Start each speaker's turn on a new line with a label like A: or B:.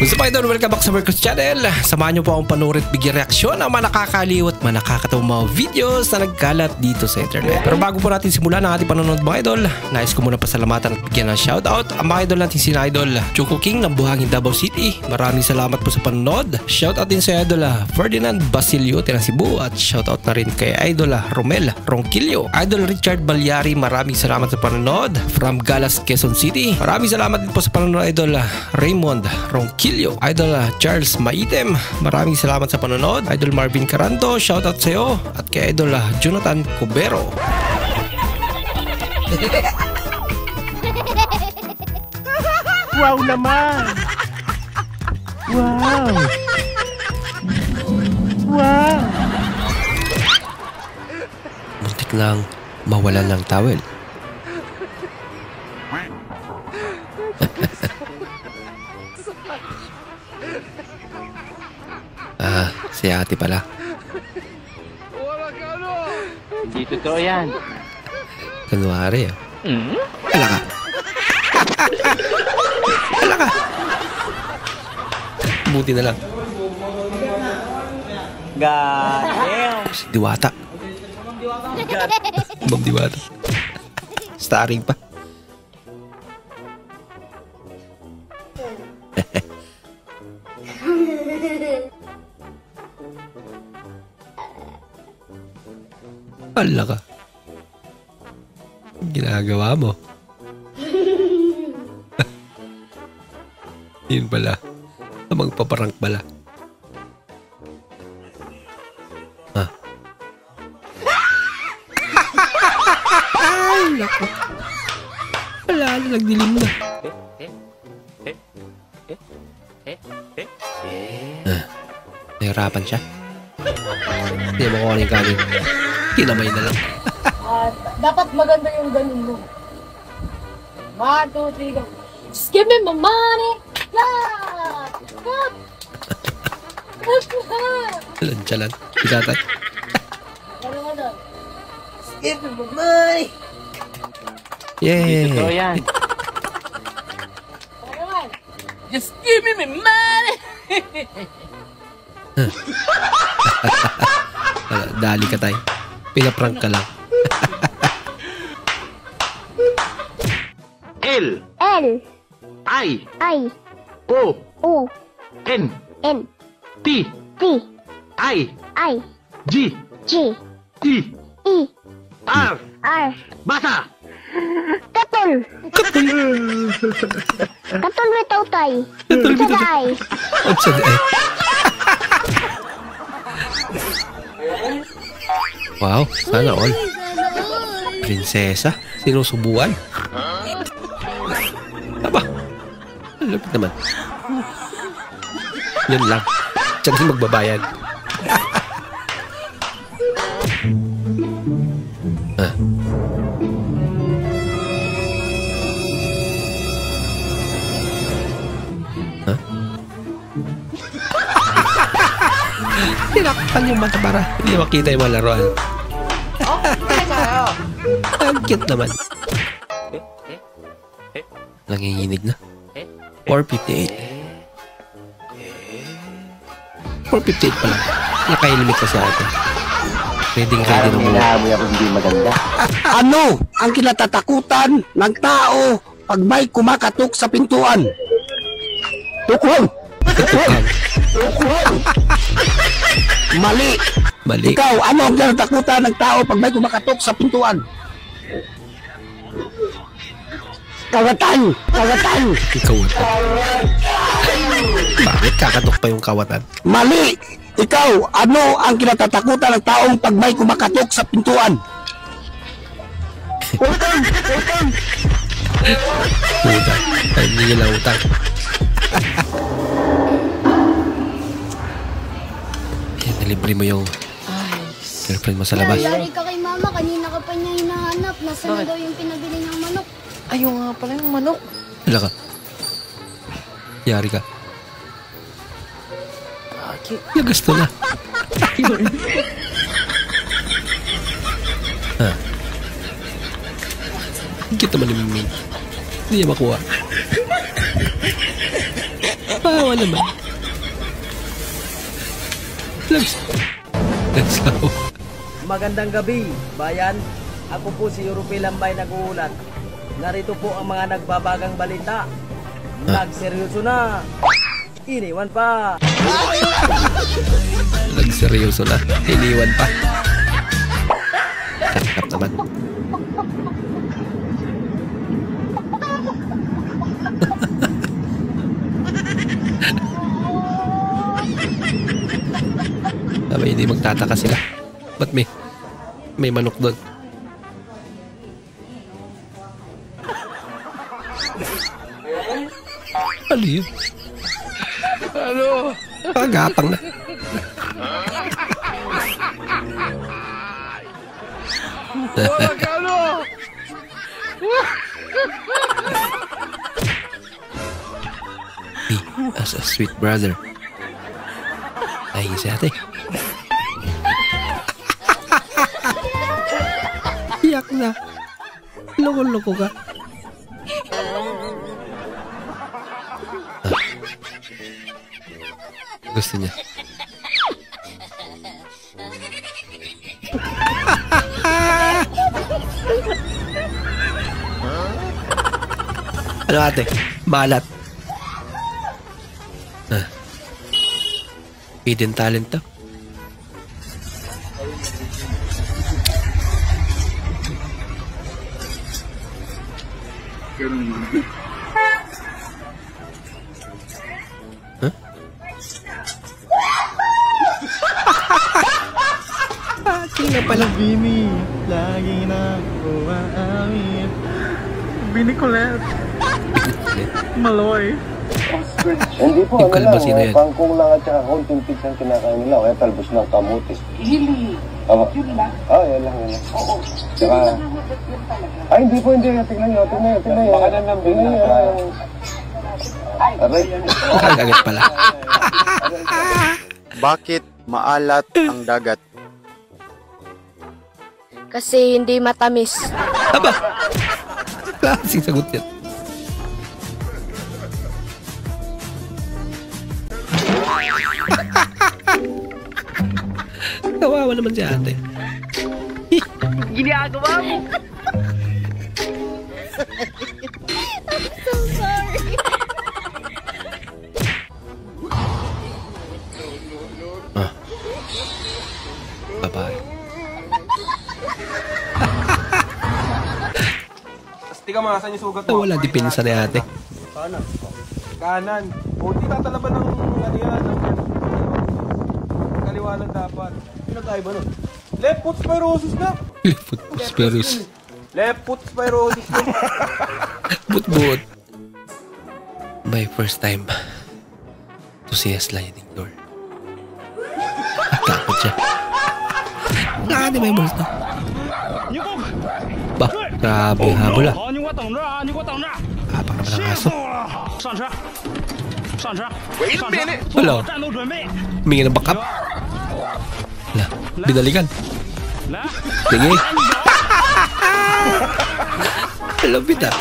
A: What's up idol? Welcome back sa Marcos Channel. Samahan nyo po akong panoorin at bigyan reaksyon ng mga nakakaliw at mga nakakatawang mga videos na nagkalat dito sa internet. Pero bago po natin simulan ang ating panonood mga idol, nais ko muna pasalamatan at bigyan ng shoutout ang mga idol natin sina idol Choco King ng Buhangin Davao City. Maraming salamat po sa panonood. Shoutout din sa idol Ferdinand Basilio Tena Cebu at shoutout na rin kay idol Romel Ronquillo. Idol Richard Balyari, maraming salamat sa panonood. From Galas, Quezon City. Maraming salamat din po sa panonood idol Raymond Ronquillo. Idol Charles Maitem, maraming salamat sa panonood. Idol Marvin Caranto, shoutout sa iyo. At kay Idol Jonathan Cubero.
B: Wow naman! Wow! Wow!
A: Muntik lang mawalan ng towel. Si ate pala.
B: Hindi totoo yan.
A: Kunwari Hala ka. Hala ka. Buti na lang.
B: God damn!
A: Si Diwata. Bob Diwata. Starring pa. Hala ka. Ginagawa mo. Yun pala. Magpaparank pala. Ha? Ay, lako. Wala na, nagdilim na. Nahirapan siya. Hindi mo kuha ng kanin. Kinamay na lang.
C: Dapat maganda yung ganun mo. 1, 2, 3, go. Just give me my money. Yeah!
A: Chalan. Isatay.
C: Ano?
B: Just give me my money!
A: Yay!
B: Totoo yan.
C: Ano?
B: Just give me my money!
A: Dali ka tayo. Pinaprank ka lang.
D: L
E: L
D: I
E: I
D: O
E: O
D: N
E: N
D: T
E: T
D: I
E: I
D: G
E: G
D: E
E: E
D: R
E: R
D: Basa
E: Katol Katol may tautay Saday
A: At sa day. Wow, sana all. Prinsesa, sinusubuan. Aba, lupit naman. Yun lang. Diyan din magbabayad. Tinakpan yung mata para hindi makita yung mga laruan. Ang cute naman. Nanginginig na. 4:58. 4:58 pa lang. Nakailimit ka sa atin. Ready na muna.
B: Hinahamoy ako hindi maganda.
F: Ano ang kinatatakutan ng tao pag may kumakatok sa pintuan? Tukuhan! Tukuhan! Mali!
A: Mali.
F: Ikaw, ano ang kinatatakutan ng tao pag may kumakatok sa pintuan? Kawatan! Kawatan!
A: Kawatan. Bakit kakatok pa yung kawatan?
F: Mali! Ikaw, ano ang kinatatakutan ng taong pag may kumakatok sa pintuan? Utang! Utang!
A: Utang. Ay, hindi nyo lang utang. Yan, nalibre mo yung girlfriend mo sa labas.
E: Yari ka kay mama, kanina ka pa niya hinahanap. Nasaan na daw yung pinabili niyang manok?
C: Ayaw nga pala yung manok.
A: Hala ka. Yari ka. Nagasto na. Ha? Kita man ni Mimi. Hindi niya makuha. Kawawa naman. Nagsaw.
B: Magandang gabi, bayan. Ako po si Europe Lambay nag-uulat. Narito po ang mga nagbabagang balita. Nagseryoso na. Iniwan pa.
A: Nagseryoso na. Iniwan pa. Sarap naman. Sabay hindi magtataka sila. Ba't may manok doon? Ano yun? Ano? Pagapang na. As a sweet brother. Ay, si ate. Iyak na. Loko-loko ka. Gusto niya. Ano ate? Malat. Hidden talent to. Huh? Tingnan pala.
G: Bini, lagi na umaamit. Bini Colette. Maloy.
H: Hindi po,
A: Yung kalabasi na yan.
H: kangkong lang at saka konting pigs ang kinakain nila. O talbos ng kamuti.
C: Really?
H: Yun lang? Yan lang. Oo. Tsaka... Ay, hindi po, hindi. Tingnan nyo. Baka na nang bigla. Aray.
A: Kagagat pala.
G: Bakit maalat ang dagat?
C: Kasi hindi matamis.
A: Aba! Klaseng sagot yan. Kawawa naman si ate.
B: Ginagawa mo.
E: So sorry.
A: Babae.
I: Tika mo, nasan yung sugat mo?
A: Wala dipinsa ni ate.
I: Kanan. O, di tatalaban ng ano yan. Kaliwanan dapat. Sino tayo ba nun? Left foot spirosis na.
A: Left foot
I: Left foot spirosis na.
A: But. My first time to see a sliding door. Takot siya. Nakadi ba yung multo? Ba, grabe yung habol ah. Apak naman ang aso. Wala. Humingi ng backup. Wala. Binalikan. Sige. Lupit ah.